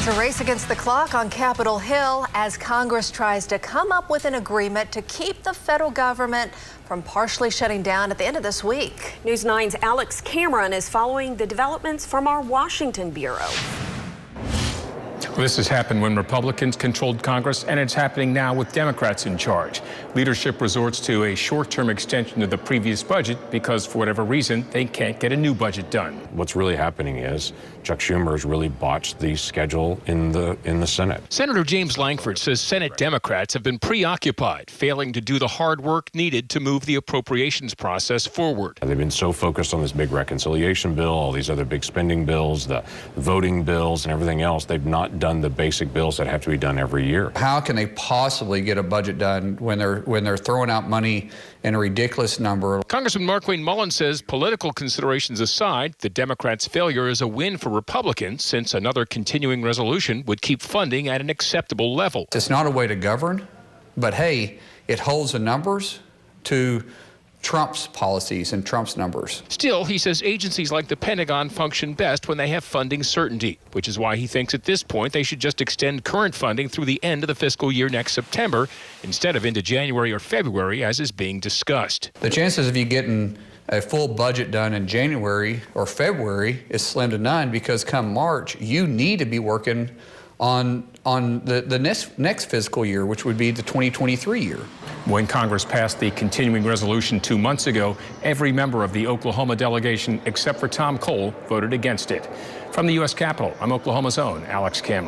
a race against the clock on Capitol Hill as Congress tries to come up with an agreement to keep the federal government from partially shutting down at the end of this week. News 9's Alex Cameron is following the developments from our Washington bureau. Well, this has happened when Republicans controlled Congress, and it's happening now with Democrats in charge. Leadership resorts to a short-term extension of the previous budget because, for whatever reason, they can't get a new budget done. What's really happening is Chuck Schumer has really botched the schedule in the Senate. Senator James Lankford says Senate Democrats have been preoccupied, failing to do the hard work needed to move the appropriations process forward. They've been so focused on this big reconciliation bill, all these other big spending bills, the voting bills, and everything else. They've not done the basic bills that have to be done every year. How can they possibly get a budget done when they're throwing out money in a ridiculous number? Congressman Markwayne Mullin says political considerations aside, the Democrats' failure is a win for Republicans since another continuing resolution would keep funding at an acceptable level. It's not a way to govern, but hey, it holds the numbers to Trump's policies and Trump's numbers. Still, he says agencies like the Pentagon function best when they have funding certainty, which is why he thinks at this point they should just extend current funding through the end of the fiscal year next September instead of into January or February as is being discussed. The chances of you getting a full budget done in January or February is slim to none because come March, you need to be working on the next fiscal year, which would be the 2023 year. When Congress passed the continuing resolution 2 months ago, every member of the Oklahoma delegation, except for Tom Cole, voted against it. From the U.S. Capitol, I'm Oklahoma's own Alex Cameron.